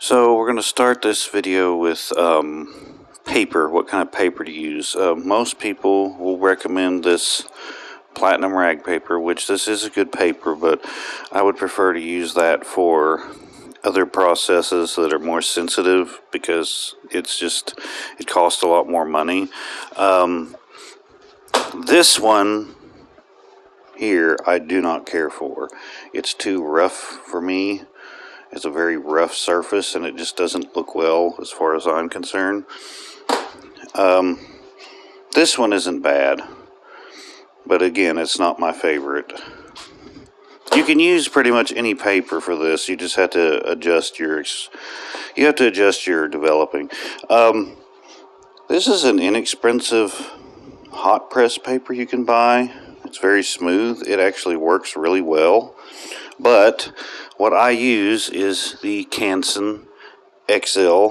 So we're going to start this video with paper, what kind of paper to use. Most people will recommend this platinum rag paper, which this is a good paper, but I would prefer to use that for other processes that are more sensitive because it costs a lot more money. This one here I do not care for. It's too rough for me. It's a very rough surface and it just doesn't look well as far as I'm concerned. This one isn't bad, but again, it's not my favorite. You can use pretty much any paper for this. You just have to adjust your developing. This is an inexpensive hot press paper you can buy. It's very smooth. It actually works really well. But what I use is the Canson XL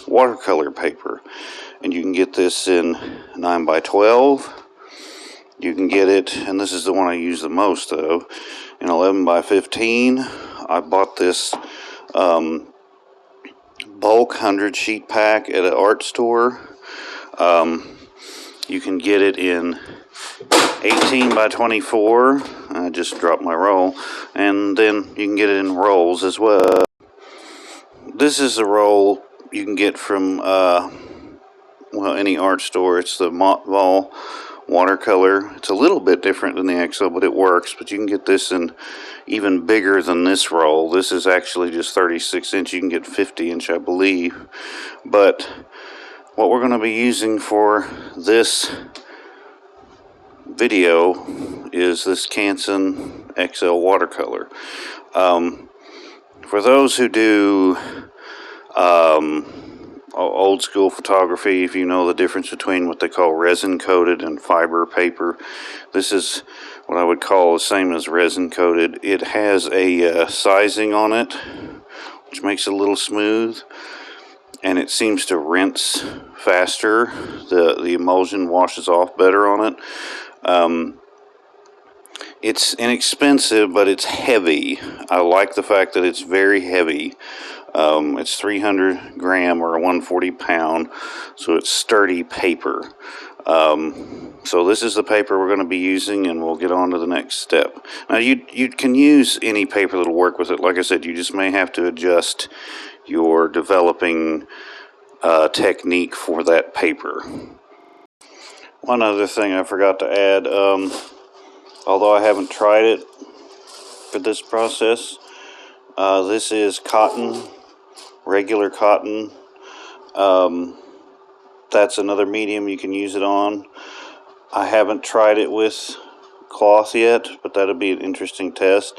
watercolor paper. And you can get this in 9x12. You can get it, and this is the one I use the most of, in 11x15. I bought this bulk 100 sheet pack at an art store. You can get it in 18x24. I just dropped my roll. And then you can get it in rolls as well. This is a roll you can get from any art store. It's the Mottball watercolor. It's a little bit different than the XL, but it works. But you can get this in even bigger than this roll. This is actually just 36 inch. You can get 50 inch, I believe. But what we're going to be using for this video is this Canson XL watercolor. For those who do old school photography, if you know the difference between what they call resin coated and fiber paper, this is what I would call the same as resin coated. It has a sizing on it which makes it a little smooth, and it seems to rinse faster. The emulsion washes off better on it. It's inexpensive, but it's heavy. I like the fact that it's very heavy. It's 300 gram or 140 pound, so it's sturdy paper. So this is the paper we're going to be using, and we'll get on to the next step. Now you can use any paper that'll work with it. Like I said, you just may have to adjust your developing technique for that paper. One other thing I forgot to add, although I haven't tried it for this process, this is cotton, regular cotton. That's another medium you can use it on. I haven't tried it with cloth yet, but that'll be an interesting test.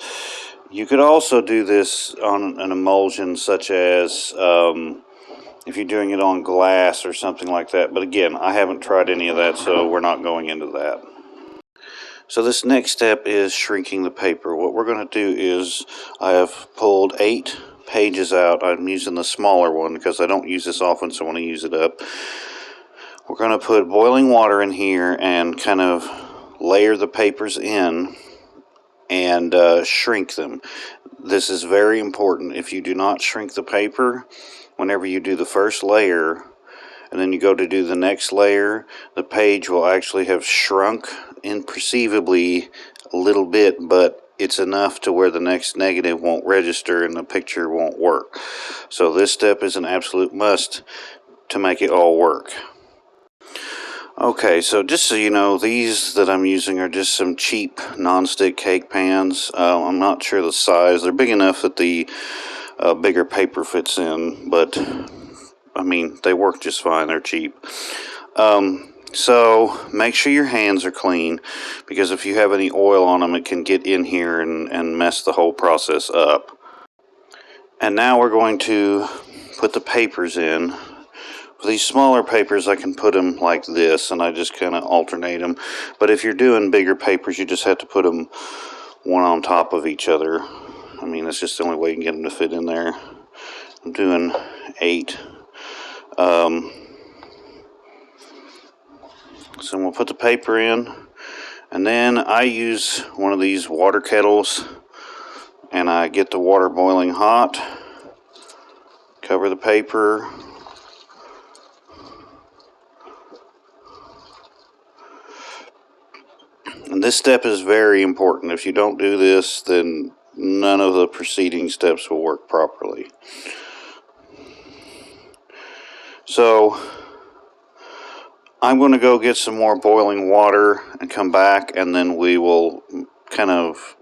You could also do this on an emulsion, such as if you're doing it on glass or something like that. But again, I haven't tried any of that, so we're not going into that. So this next step is shrinking the paper. What we're going to do is, I have pulled 8 pages out. I'm using the smaller one because I don't use this often, so I want to use it up. We're going to put boiling water in here and kind of layer the papers in and shrink them. This is very important. If you do not shrink the paper, whenever you do the first layer and then you go to do the next layer, the page will actually have shrunk imperceivably a little bit, but it's enough to where the next negative won't register and the picture won't work. So this step is an absolute must to make it all work. Okay, so just so you know, these that I'm using are just some cheap non-stick cake pans. I'm not sure the size. They're big enough that the bigger paper fits in, but I mean, they work just fine. They're cheap. So make sure your hands are clean, because if you have any oil on them, it can get in here and mess the whole process up. And now we're going to put the papers in. For these smaller papers, I can put them like this, and I just kind of alternate them. But if you're doing bigger papers, you just have to put them one on top of each other. I mean, that's just the only way you can get them to fit in there. I'm doing 8. So we'll put the paper in, and then I use one of these water kettles, and I get the water boiling hot. Cover the paper. And this step is very important. If you don't do this, then none of the preceding steps will work properly. So I'm going to go get some more boiling water and come back, and then we will kind of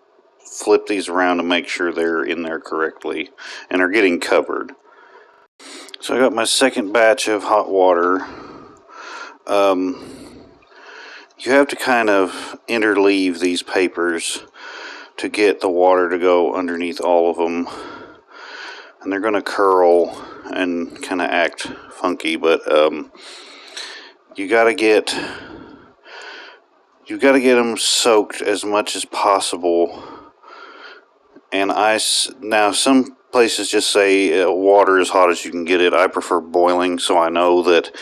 flip these around to make sure they're in there correctly and are getting covered. So I got my second batch of hot water. You have to kind of interleave these papers to get the water to go underneath all of them, and they're going to curl and kind of act funky, but you got to get them soaked as much as possible. And now some places just say water as hot as you can get it. I prefer boiling, so I know that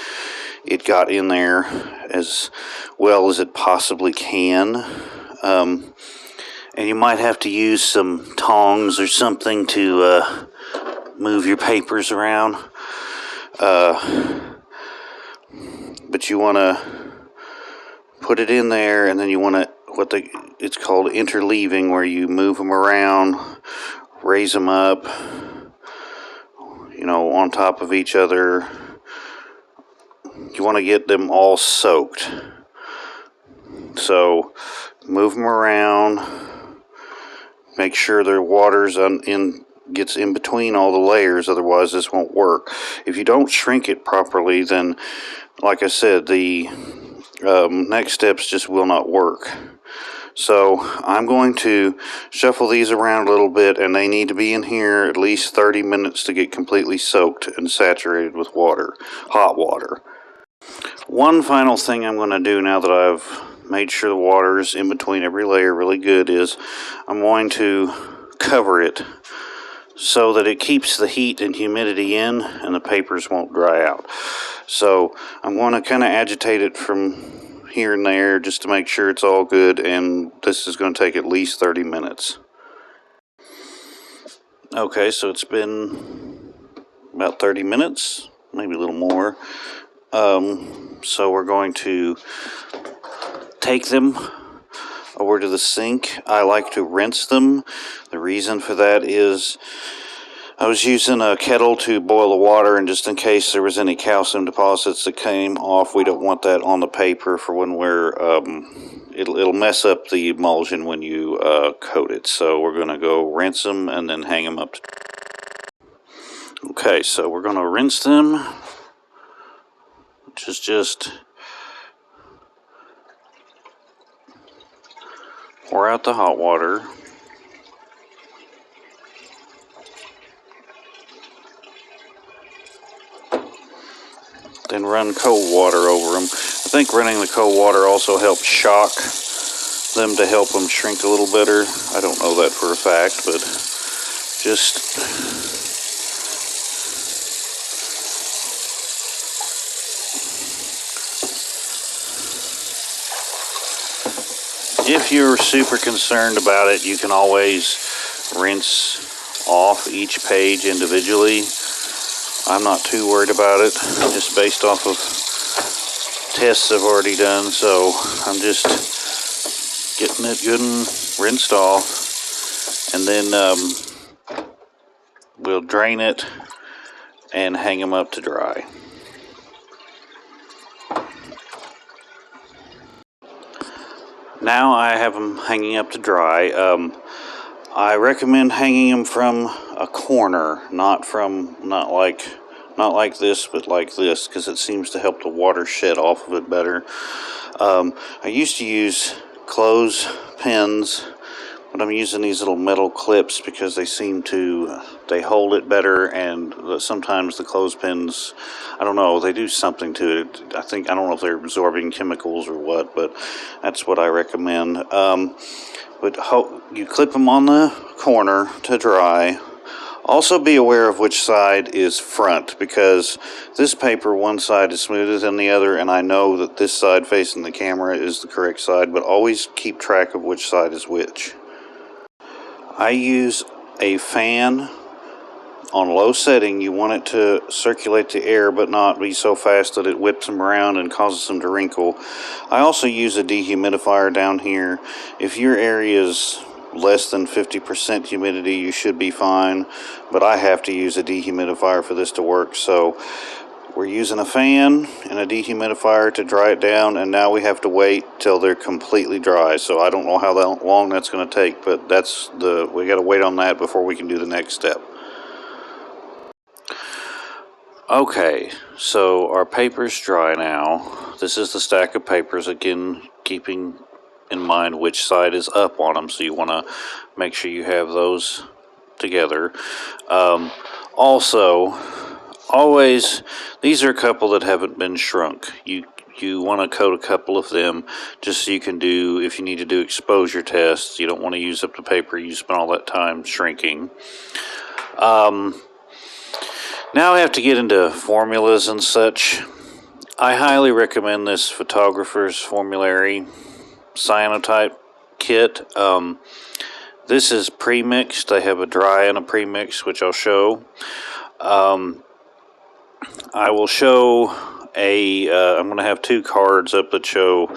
it got in there as well as it possibly can. And you might have to use some tongs or something to move your papers around. But you want to put it in there, and then you want to, it's called interleaving, where you move them around, raise them up, on top of each other. You want to get them all soaked. So move them around, make sure their water's gets in between all the layers, otherwise this won't work. If you don't shrink it properly, then, like I said, the next steps just will not work. So I'm going to shuffle these around a little bit, and they need to be in here at least 30 minutes to get completely soaked and saturated with water, hot water. One final thing I'm going to do now that I've made sure the water is in between every layer really good is I'm going to cover it so that it keeps the heat and humidity in and the papers won't dry out. So I'm going to kind of agitate it from here and there just to make sure it's all good, and this is going to take at least 30 minutes. Okay, so it's been about 30 minutes, maybe a little more. So we're going to take them over to the sink. I like to rinse them. The reason for that is I was using a kettle to boil the water, and just in case there was any calcium deposits that came off, we don't want that on the paper for when we're, it'll mess up the emulsion when you coat it. So we're going to go rinse them and then hang them up. Okay, so we're going to rinse them, which is just pour out the hot water. Then run cold water over them. I think running the cold water also helps shock them to help them shrink a little better. I don't know that for a fact, but just if you're super concerned about it, you can always rinse off each page individually. I'm not too worried about it, just based off of tests I've already done. So I'm just getting it good and rinsed off, and then we'll drain it and hang them up to dry. Now I have them hanging up to dry. I recommend hanging them from a corner, not like this, but like this, because it seems to help the water shed off of it better. I used to use clothespins, but I'm using these little metal clips because they hold it better, and sometimes the clothespins, I don't know, they do something to it. I don't know if they're absorbing chemicals or what, but that's what I recommend. But you clip them on the corner to dry. Also be aware of which side is front, because this paper, one side is smoother than the other, and I know that this side facing the camera is the correct side, but always keep track of which side is which. I use a fan On low setting, you want it to circulate the air but not be so fast that it whips them around and causes them to wrinkle. I also use a dehumidifier down here. If your area is less than 50% humidity, you should be fine, but I have to use a dehumidifier for this to work. So we're using a fan and a dehumidifier to dry it down, and now we have to wait till they're completely dry. So I don't know how long that's going to take, but we got to wait on that before we can do the next step. Okay, so our paper's dry now. This is the stack of papers, again, keeping in mind which side is up on them, so you want to make sure you have those together. Also, always, these are a couple that haven't been shrunk. You want to coat a couple of them just so you can do, if you need to do exposure tests, you don't want to use up the paper you spent all that time shrinking. Now I have to get into formulas and such. I highly recommend this photographer's formulary cyanotype kit. This is pre-mixed. I have a dry and a pre-mix, which I'll show. I will show I'm going to have two cards up that show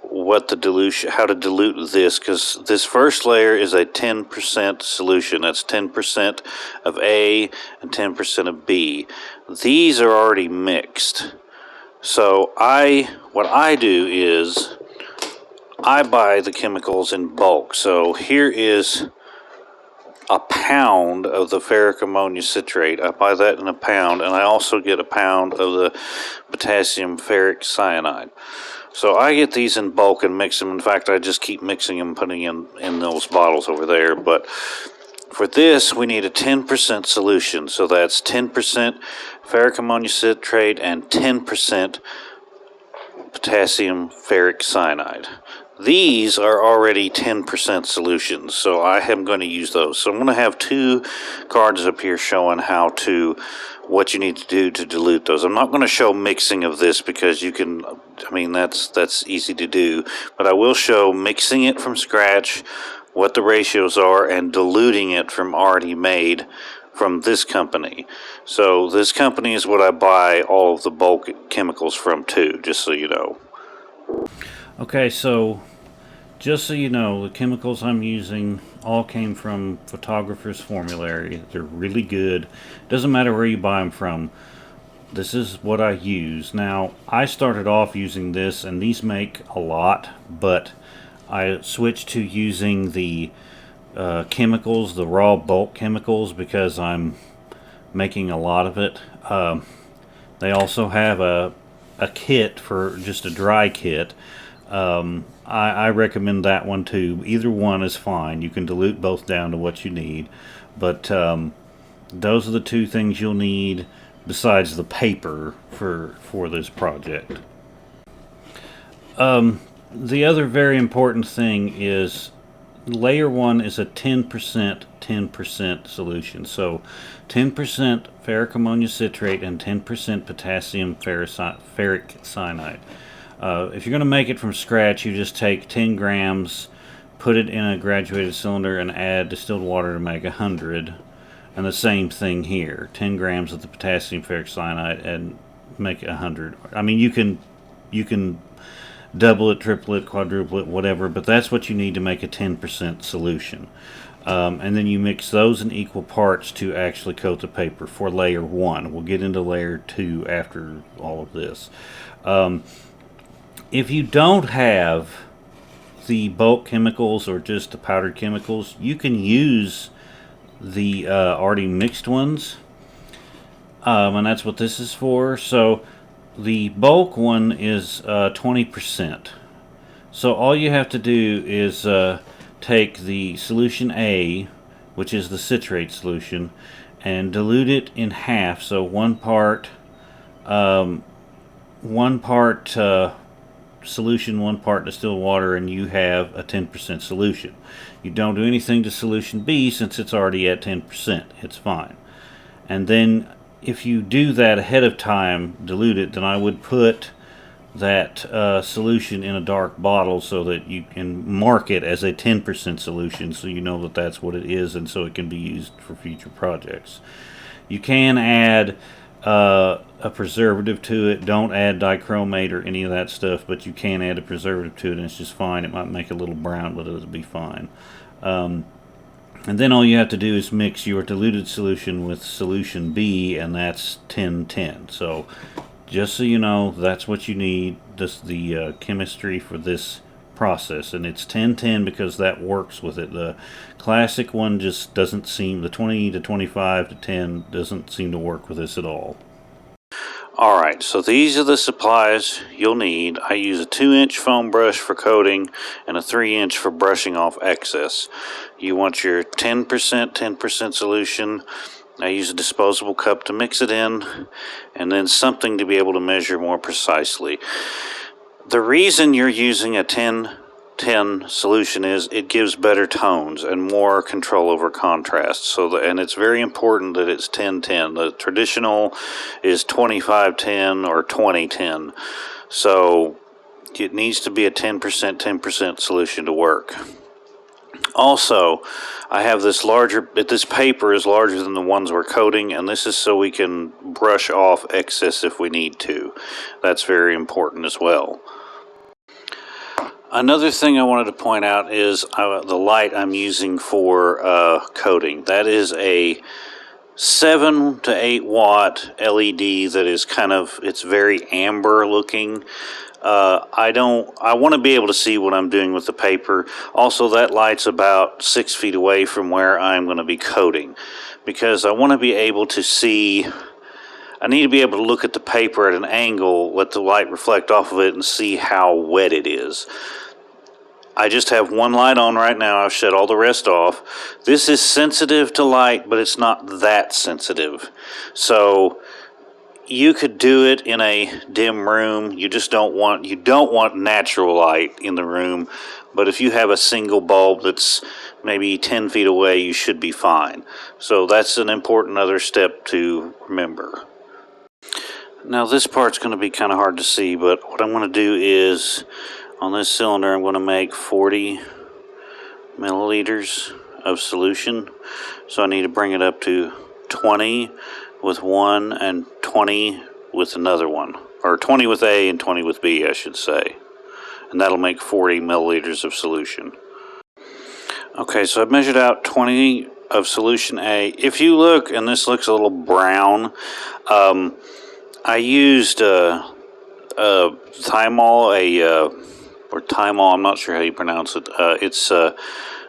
what the dilution, how to dilute this, because this first layer is a 10% solution. That's 10% of A and 10% of B. These are already mixed. So what I do is I buy the chemicals in bulk. So here is a pound of the ferric ammonia citrate. I buy that in a pound, and I also get a pound of the potassium ferric cyanide. So I get these in bulk and mix them. In fact, I just keep mixing them, putting in those bottles over there. But for this, we need a 10% solution. So that's 10% ferric ammonia citrate and 10% potassium ferric cyanide. These are already 10% solutions, so I am going to use those. So I'm going to have two cards up here showing what you need to do to dilute those. I'm not going to show mixing of this because that's easy to do, but I will show mixing it from scratch, what the ratios are, and diluting it from already made from this company. So this company is what I buy all of the bulk chemicals from too, just so you know. Okay, so just so you know, the chemicals I'm using all came from Photographer's Formulary. They're really good. Doesn't matter where you buy them from. This is what I use. Now, I started off using this, and these make a lot, but I switched to using the chemicals, the raw bulk chemicals, because I'm making a lot of it. They also have a kit for just a dry kit. I recommend that one too. Either one is fine. You can dilute both down to what you need, but those are the two things you'll need besides the paper for this project. The other very important thing is layer 1 is a 10% solution. So 10% ferric ammonia citrate and 10% potassium ferric cyanide. If you're going to make it from scratch, you just take 10 grams, put it in a graduated cylinder, and add distilled water to make 100. And the same thing here, 10 grams of the potassium ferric cyanide and make 100. I mean, you can double it, triple it, quadruple it, whatever, but that's what you need to make a 10% solution. And then you mix those in equal parts to actually coat the paper for layer 1. We'll get into layer 2 after all of this. If you don't have the bulk chemicals or just the powdered chemicals, you can use the already mixed ones, and that's what this is for. So the bulk one is 20%. So all you have to do is take the solution A, which is the citrate solution, and dilute it in half. So one part solution, 1 part distilled water, and you have a 10% solution. You don't do anything to solution B since it's already at 10%. It's fine. And then if you do that ahead of time, dilute it, then I would put that solution in a dark bottle so that you can mark it as a 10% solution, so you know that that's what it is, and so it can be used for future projects. You can add a preservative to it. Don't add dichromate or any of that stuff, but you can add a preservative to it, and it's just fine. It might make a little brown, but it'll be fine. And then all you have to do is mix your diluted solution with solution B, and that's 10-10. So just so you know, that's what you need. This the chemistry for this process, and it's 10-10 because that works with it. The classic one just doesn't seem, the 20 to 25 to 10 doesn't seem to work with this at all. Alright, so these are the supplies you'll need. I use a 2-inch foam brush for coating and a 3-inch for brushing off excess. You want your 10% solution. I use a disposable cup to mix it in, and then something to be able to measure more precisely. The reason you're using a 10-10 solution is it gives better tones and more control over contrast. And it's very important that it's 10-10. The traditional is 25-10 or 20-10. So it needs to be a 10% solution to work. Also, I have this paper is larger than the ones we're coating, and this is so we can brush off excess if we need to. That's very important as well. Another thing I wanted to point out is the light I'm using for coating. That is a 7 to 8 watt LED that is it's very amber looking. I want to be able to see what I'm doing with the paper. Also, that light's about 6 feet away from where I'm going to be coating, because I want to be able to see. I need to be able to look at the paper at an angle, let the light reflect off of it, and see how wet it is. I just have one light on right now. I've shut all the rest off. This is sensitive to light, but it's not that sensitive. So you could do it in a dim room. You don't want natural light in the room. But if you have a single bulb that's maybe 10 feet away, you should be fine. So that's an important other step to remember. Now this part's going to be kind of hard to see, but what I'm going to do is, on this cylinder, I'm going to make 40 milliliters of solution. So I need to bring it up to 20 with one and 20 with another one. Or 20 with A and 20 with B, I should say. And that'll make 40 milliliters of solution. Okay, so I've measured out 20 of solution A. If you look, and this looks a little brown, I used thymol, or thymol, I'm not sure how you pronounce it. It's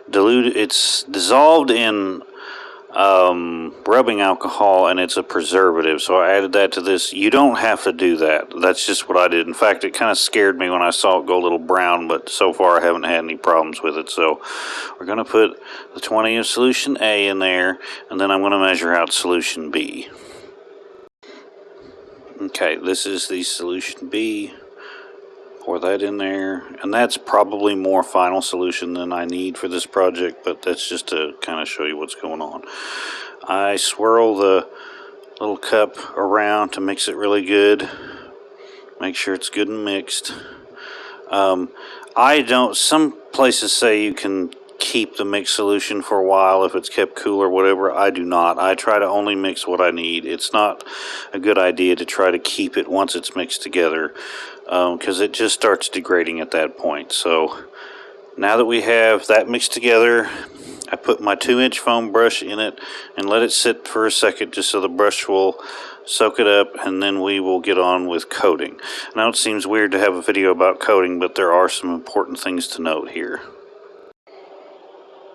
diluted. It's dissolved in rubbing alcohol, and it's a preservative. So I added that to this. You don't have to do that. That's just what I did. In fact, it kind of scared me when I saw it go a little brown, but so far I haven't had any problems with it. So we're going to put the 20 of solution A in there, and then I'm going to measure out solution B. Okay, this is the solution B. Pour that in there, and that's probably more final solution than I need for this project, but that's just to kind of show you what's going on. I swirl the little cup around to mix it really good. Make sure it's good and mixed. Some places say you can keep the mixed solution for a while if it's kept cool or whatever. I do not. I try to only mix what I need. It's not a good idea to try to keep it once it's mixed together, because it just starts degrading at that point. So now that we have that mixed together, I put my 2-inch foam brush in it and let it sit for a second just so the brush will soak it up, and then we will get on with coating. Now it seems weird to have a video about coating, but there are some important things to note here.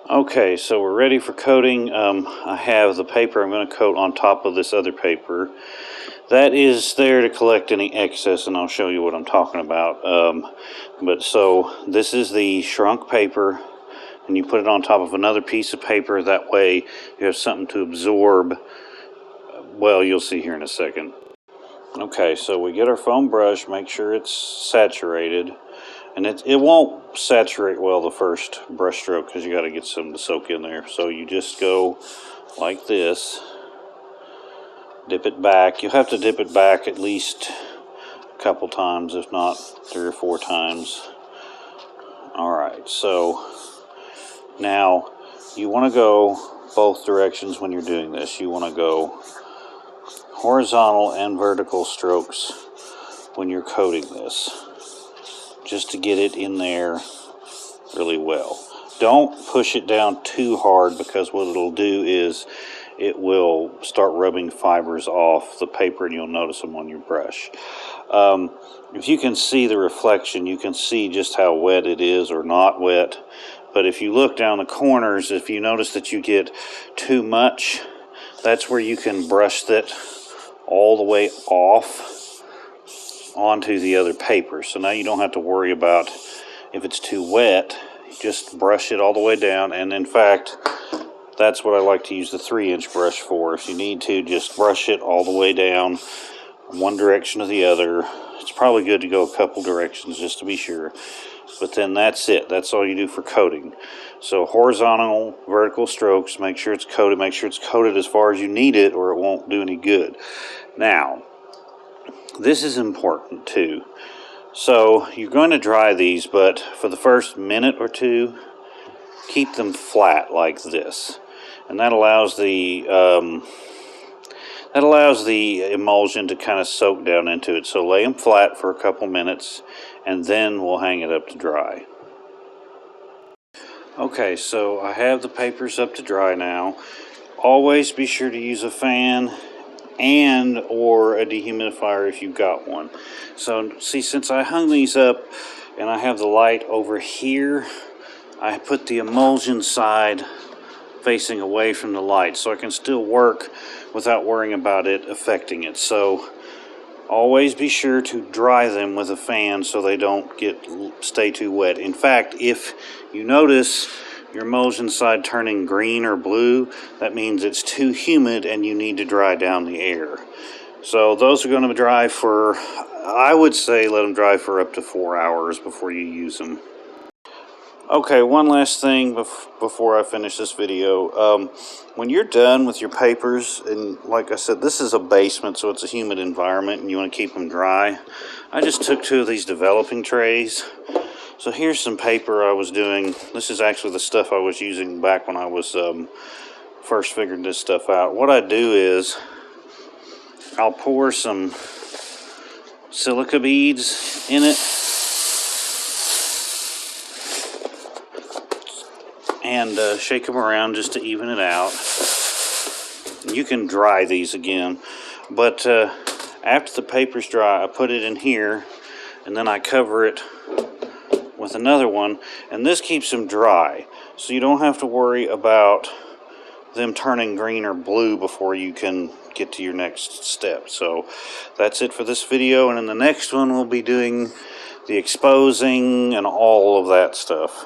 Okay, so we're ready for coating. I have the paper I'm going to coat on top of this other paper. That is there to collect any excess, and I'll show you what I'm talking about. So this is the shrunk paper, and you put it on top of another piece of paper. That way you have something to absorb. Well, you'll see here in a second. Okay, so we get our foam brush, make sure it's saturated. And it won't saturate well the first brush stroke because you got to get some to soak in there. So you just go like this, dip it back. You'll have to dip it back at least a couple times, if not 3 or 4 times. Alright, so now you want to go both directions when you're doing this. You want to go horizontal and vertical strokes when you're coating this, just to get it in there really well. Don't push it down too hard, because what it'll do is it will start rubbing fibers off the paper, and you'll notice them on your brush. If you can see the reflection, you can see just how wet it is or not wet. But if you look down the corners, if you notice that you get too much, that's where you can brush that all the way off onto the other paper. So now you don't have to worry about if it's too wet. Just brush it all the way down. And in fact, that's what I like to use the 3-inch brush for. If you need to, just brush it all the way down, one direction or the other. It's probably good to go a couple directions just to be sure. But then that's it. That's all you do for coating. So horizontal, vertical strokes, make sure it's coated. Make sure it's coated as far as you need it, or it won't do any good. Now, this is important too. So you're going to dry these, but for the first minute or two, keep them flat like this. And that allows the emulsion to kind of soak down into it. So lay them flat for a couple minutes, and then we'll hang it up to dry. Okay, so I have the papers up to dry now. Always be sure to use a fan and or a dehumidifier if you've got one. So see, since I hung these up and I have the light over here, I put the emulsion side facing away from the light, so I can still work without worrying about it affecting it. So always be sure to dry them with a fan so they don't stay too wet. In fact, if you notice your emulsion side turning green or blue, that means it's too humid and you need to dry down the air. So those are going to dry for, I would say, let them dry for up to 4 hours before you use them. Okay, one last thing before I finish this video. When you're done with your papers, and like I said, this is a basement, so it's a humid environment, and you want to keep them dry. I just took 2 of these developing trays. So here's some paper I was doing. This is actually the stuff I was using back when I was first figuring this stuff out. What I do is I'll pour some silica beads in it and shake them around just to even it out. You can dry these again, but after the paper's dry, I put it in here, and then I cover it with another one, and this keeps them dry, so you don't have to worry about them turning green or blue before you can get to your next step. So that's it for this video, and in the next one we'll be doing the exposing and all of that stuff.